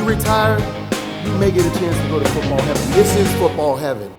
you retire, you may get a chance to go to football heaven. This is football heaven.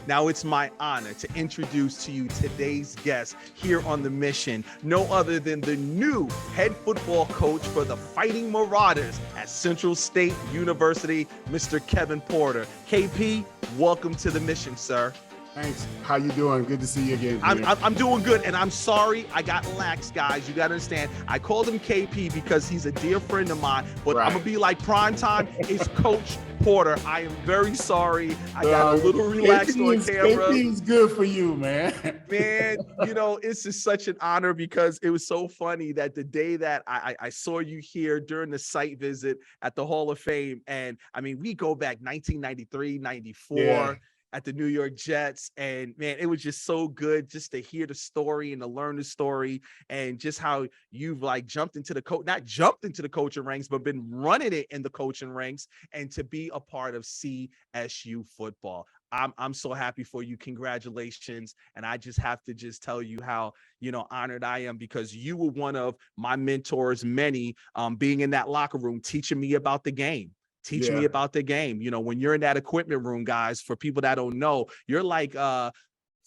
Now it's my honor to introduce to you today's guest here on The Mission, no other than the new head football coach for the Fighting Marauders at Central State University, Mr. Kevin Porter. KP, welcome to The Mission, sir. Thanks. How you doing? Good to see you again. I'm doing good, and I'm sorry I got lax, guys. You got to understand. I called him KP because he's a dear friend of mine, but right. I'm going to be like primetime. It's Coach Porter. I am very sorry. I got a little relaxed on camera. KP's good for you, man. Man, you know, it's just such an honor because it was so funny that the day that I saw you here during the site visit at the Hall of Fame, and I mean, we go back 1993, 94. Yeah. At the New York Jets. And man, it was just so good just to hear the story and to learn the story and just how you've like jumped into the not jumped into the coaching ranks, but been running it in the coaching ranks and to be a part of CSU football. I'm so happy for you. Congratulations. And I just have to just tell you how, you know, honored I am because you were one of my mentors, many being in that locker room, teaching me about the game. Teach me about the game. You know, when you're in that equipment room, guys, for people that don't know, you're like FIFO,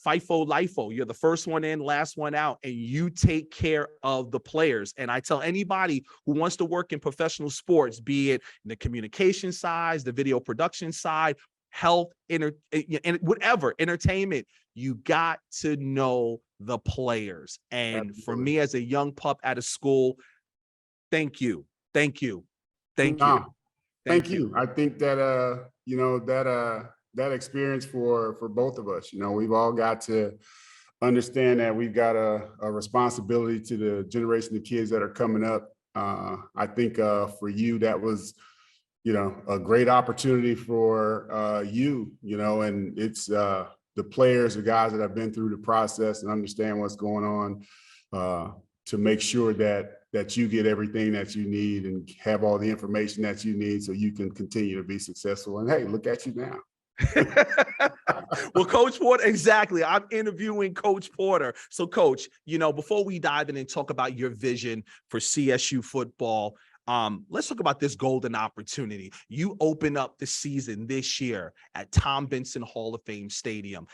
LIFO. You're the first one in, last one out, and you take care of the players. And I tell anybody who wants to work in professional sports, be it in the communication side, the video production side, health, and whatever, entertainment, you got to know the players. And Absolutely. For me as a young pup out of school, thank you. Thank you. Thank you. Thank you. I think that, you know, that experience for both of us, you know, we've all got to understand that we've got a responsibility to the generation of kids that are coming up. I think for you, that was, you know, a great opportunity for you know, and it's the players, the guys that have been through the process and understand what's going on to make sure that you get everything that you need and have all the information that you need so you can continue to be successful. And hey, look at you now. Well, Coach Porter, exactly. I'm interviewing Coach Porter. So, Coach, you know, before we dive in and talk about your vision for CSU football, let's talk about this golden opportunity. You open up the season this year at Tom Benson Hall of Fame Stadium,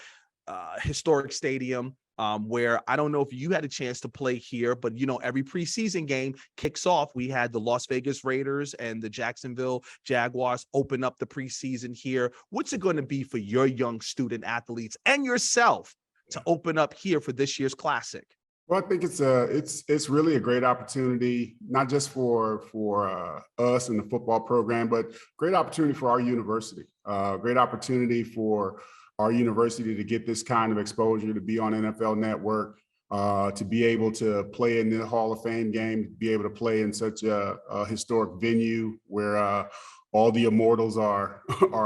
historic stadium. Where I don't know if you had a chance to play here, but, you know, every preseason game kicks off. We had the Las Vegas Raiders and the Jacksonville Jaguars open up the preseason here. What's it going to be for your young student athletes and yourself to open up here for this year's Classic? Well, I think it's really a great opportunity, not just for us in the football program, but great opportunity for our university, great opportunity for our university to get this kind of exposure, to be on NFL Network, to be able to play in the Hall of Fame game, be able to play in such a historic venue where all the immortals are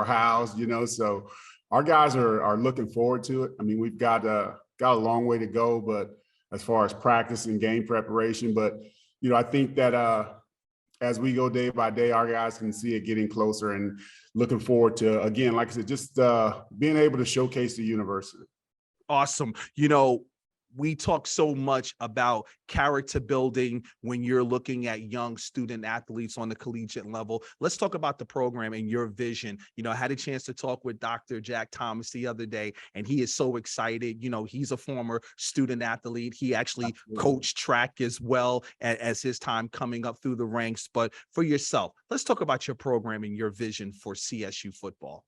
housed, you know. So our guys are looking forward to it. I mean, we've got a long way to go, but as far as practice and game preparation, but, you know, I think that as we go day by day, our guys can see it getting closer and looking forward to, again, like I said, just being able to showcase the university. Awesome. You know, we talk so much about character building when you're looking at young student athletes on the collegiate level. Let's talk about the program and your vision. You know, I had a chance to talk with Dr. Jack Thomas the other day, and he is so excited. You know, he's a former student athlete. He actually coached track as well as his time coming up through the ranks. But for yourself, let's talk about your program and your vision for CSU football.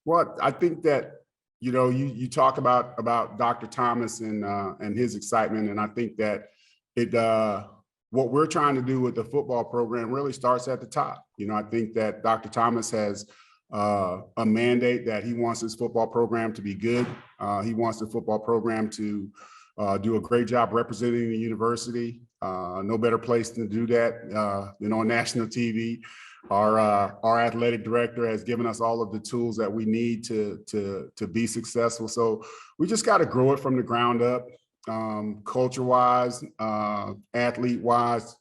Well, I think that, you know, you talk about Dr. Thomas and his excitement, and I think that what we're trying to do with the football program really starts at the top. You know, I think that Dr. Thomas has a mandate that he wants his football program to be good. He wants the football program to do a great job representing the university. No better place to do that than on national TV. Our athletic director has given us all of the tools that we need to be successful. So we just got to grow it from the ground up, culture-wise, athlete-wise,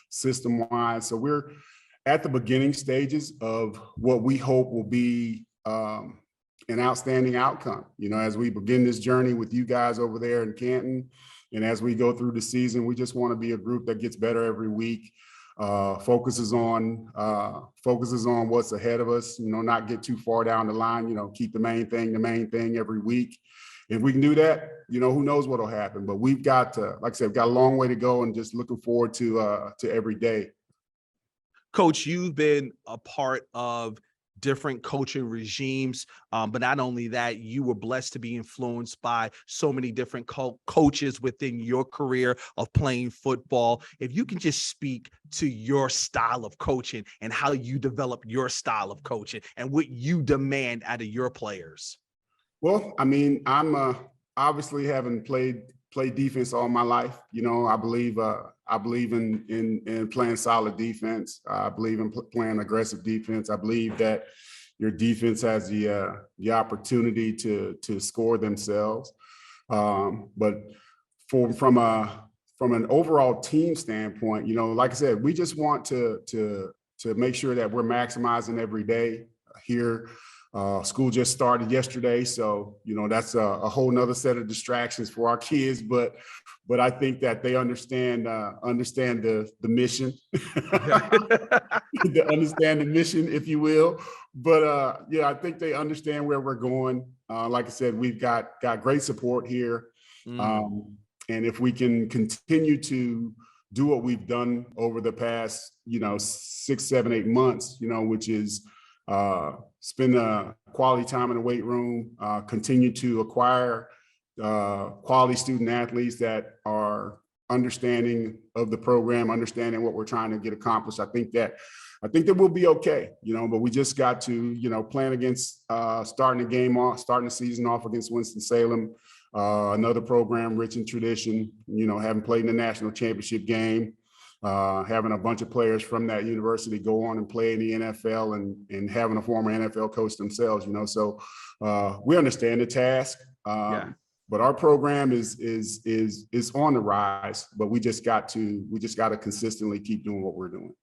system-wise. So we're at the beginning stages of what we hope will be an outstanding outcome. As we begin this journey with you guys over there in Canton, and as we go through the season, we just want to be a group that gets better every week, focuses on what's ahead of us, not get too far down the line, keep the main thing every week. If we can do that, who knows what'll happen, but we've got like I said, we've got a long way to go, and just looking forward to every day. Coach, you've been a part of different coaching regimes, but not only that, you were blessed to be influenced by so many different coaches within your career of playing football. If you can just speak to your style of coaching and how you develop your style of coaching and what you demand out of your players. Well, I mean, I'm obviously having played defense all my life. I believe in playing solid defense. I believe in playing aggressive defense. I believe that your defense has the opportunity to score themselves. But from an overall team standpoint, like I said, we just want to make sure that we're maximizing every day here. School just started yesterday, so that's a whole nother set of distractions for our kids. But I think that they understand the mission, understand the mission, if you will. But yeah, I think they understand where we're going. Like I said, we've got great support here, and if we can continue to do what we've done over the past 6, 7, 8 months, which is spend quality time in the weight room, continue to acquire quality student athletes that are understanding of the program, understanding what we're trying to get accomplished. I think that we'll be okay, but we just got to, plan against starting the season off against Winston-Salem, another program rich in tradition, having played in the national championship game. Having a bunch of players from that university go on and play in the NFL, and having a former NFL coach themselves, so we understand the task. But our program is on the rise, but we just got to consistently keep doing what we're doing.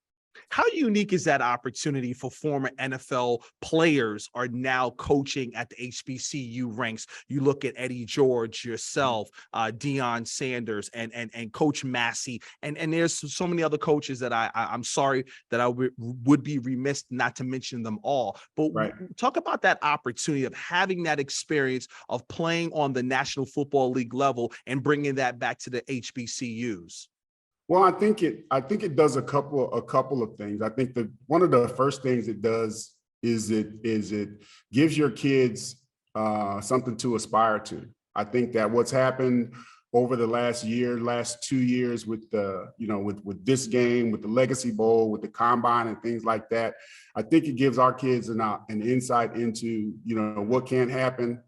How unique is that opportunity for former NFL players are now coaching at the HBCU ranks? You look at Eddie George, yourself, Deion Sanders, and Coach Massey, and there's so many other coaches that I'm sorry that I would be remiss not to mention them all. But talk about that opportunity of having that experience of playing on the National Football League level and bringing that back to the HBCUs. Well, I think it does a couple of things. I think that one of the first things it does is it gives your kids something to aspire to. I think that what's happened over the last 2 years with with this game, with the Legacy Bowl, with the Combine and things like that, I think it gives our kids an insight into what can happen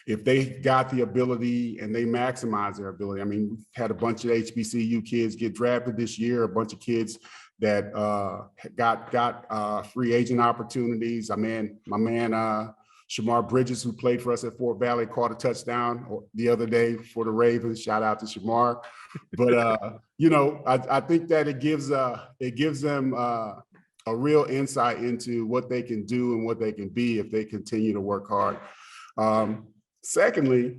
if they got the ability and they maximize their ability. I mean, we've had a bunch of HBCU kids get drafted this year, a bunch of kids that got free agent opportunities. My man, Shamar Bridges, who played for us at Fort Valley, caught a touchdown the other day for the Ravens. Shout out to Shamar. But I think that it gives them a real insight into what they can do and what they can be if they continue to work hard. Secondly,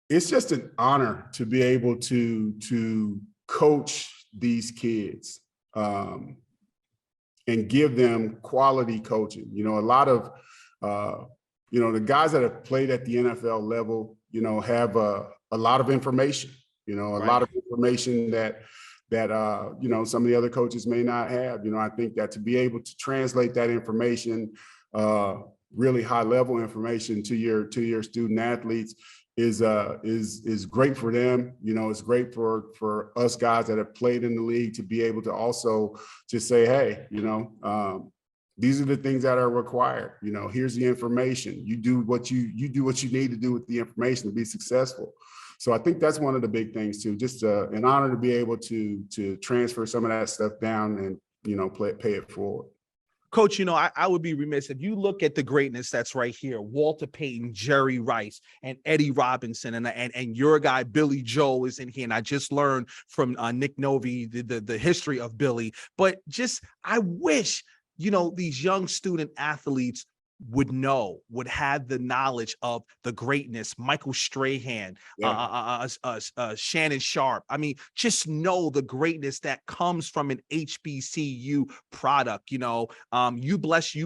it's just an honor to be able to coach these kids and give them quality coaching. A lot of the guys that have played at the NFL level, have a lot of information. A lot of information that some of the other coaches may not have. I think that to be able to translate that information, really high level information to your student athletes is great for them. It's great for us guys that have played in the league to be able to also just say, hey, these are the things that are required. Here's the information. You do what you need to do with the information to be successful. So I think that's one of the big things too. Just an honor to be able to transfer some of that stuff down and pay it forward. Coach, I would be remiss if you look at the greatness that's right here: Walter Payton, Jerry Rice, and Eddie Robinson, and your guy Billy Joel is in here. And I just learned from Nick Novi the history of Billy. But I wish these young student athletes would have the knowledge of the greatness, Michael Strahan, Shannon Sharp. I mean, just know the greatness that comes from an HBCU product. You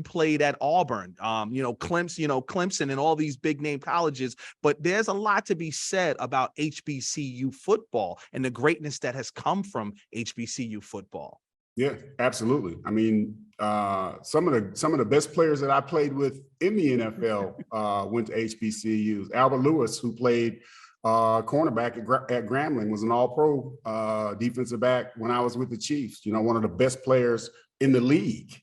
played at Auburn, Clemson and all these big name colleges, but there's a lot to be said about HBCU football and the greatness that has come from HBCU football. Yeah, absolutely. I mean, some of the best players that I played with in the NFL went to HBCUs. Albert Lewis, who played cornerback at Grambling, was an All-Pro defensive back when I was with the Chiefs. One of the best players in the league.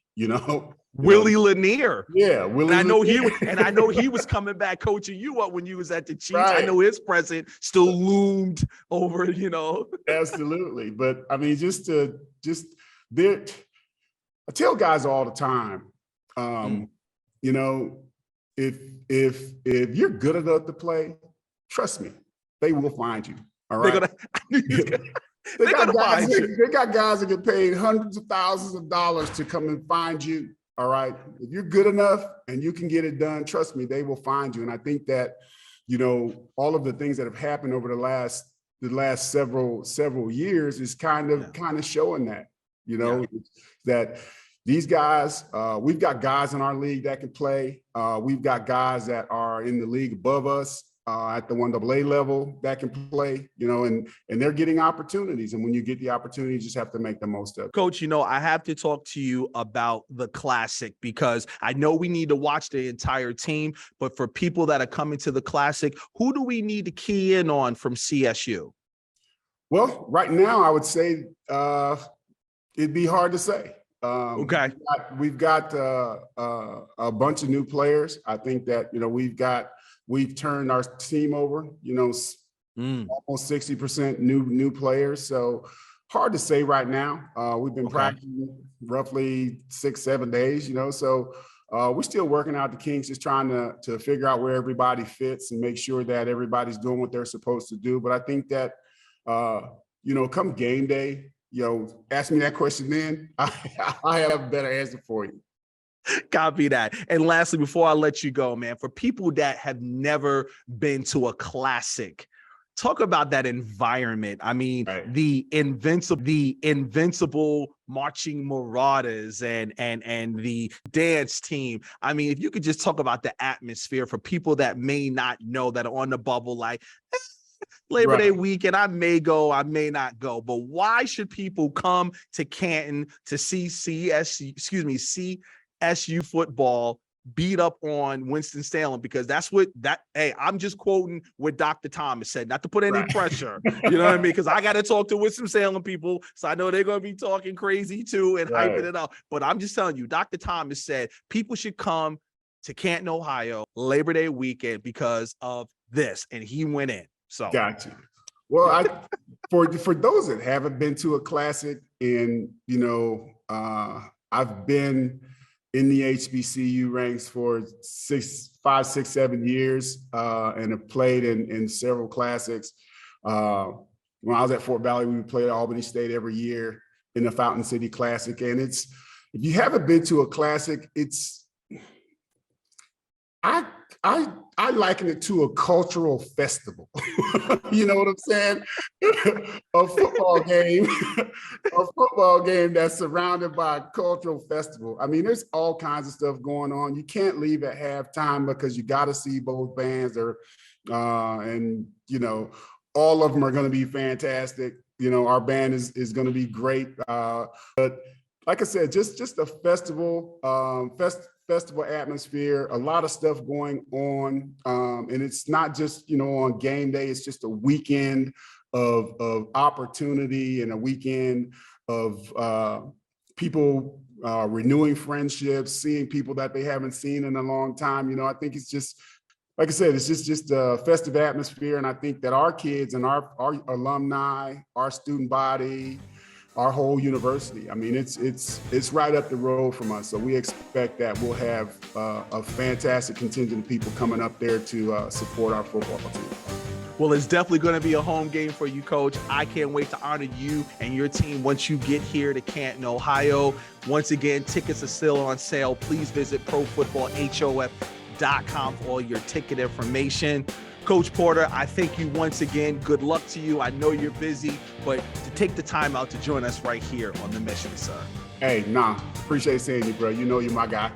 Willie Lanier. Yeah, Willie. And I know he was coming back coaching you up when you was at the Chiefs. Right. I know his presence still loomed over. Absolutely, but I mean, I tell guys all the time, if you're good enough to play, trust me, they will find you. All right. They got guys that get paid hundreds of thousands of dollars to come and find you. All right. If you're good enough and you can get it done, trust me, they will find you. And I think that, all of the things that have happened over the last several years is kind of showing that. That these guys, we've got guys in our league that can play. We've got guys that are in the league above us at the 1AA level that can play, and they're getting opportunities. And when you get the opportunity, you just have to make the most of it. Coach, I have to talk to you about the Classic, because I know we need to watch the entire team, but for people that are coming to the Classic, who do we need to key in on from CSU? Well, right now, I would say it'd be hard to say. Okay. We've got a bunch of new players. I think that, we've turned our team over, almost 60% new players. So hard to say right now. We've been practicing roughly 6-7 days, so we're still working out the kinks, just trying to figure out where everybody fits and make sure that everybody's doing what they're supposed to do. But I think that, come game day, ask me that question then, I have a better answer for you. Copy that. And lastly, before I let you go, man, for people that have never been to a Classic, talk about that environment. I mean, right. the invincible marching Marauders and the dance team. I mean, if you could just talk about the atmosphere for people that may not know, that are on the bubble, like Labor Day weekend, I may go, I may not go, but why should people come to Canton to see CSU football beat up on Winston-Salem? Because I'm just quoting what Dr. Thomas said, not to put any pressure, you know what I mean? Because I got to talk to Winston-Salem people, so I know they're going to be talking crazy too and hyping it up. But I'm just telling you, Dr. Thomas said people should come to Canton, Ohio, Labor Day weekend because of this, and he went in. So got you. Well, for those that haven't been to a Classic, and I've been in the HBCU ranks for 5, 6, 7 years, and have played in several Classics. When I was at Fort Valley, we played at Albany State every year in the Fountain City Classic. And if you haven't been to a Classic, I liken it to a cultural festival. You know what I'm saying? A football game that's surrounded by a cultural festival. I mean, there's all kinds of stuff going on. You can't leave at halftime because you got to see both bands, and all of them are going to be fantastic. Our band is going to be great. But like I said, just a festival, festival atmosphere, a lot of stuff going on. And it's not just, on game day, it's just a weekend of opportunity and a weekend of people renewing friendships, seeing people that they haven't seen in a long time. I think it's just, like I said, it's just a festive atmosphere. And I think that our kids and our alumni, our student body, our whole university, I mean, it's right up the road from us. So we expect that we'll have a fantastic contingent of people coming up there to support our football team. Well, it's definitely going to be a home game for you, Coach. I can't wait to honor you and your team once you get here to Canton, Ohio. Once again, tickets are still on sale. Please visit profootballhof.com for all your ticket information. Coach Porter, I thank you once again. Good luck to you. I know you're busy, but to take the time out to join us right here on The Mission, sir. Hey, appreciate seeing you, bro. You know you're my guy.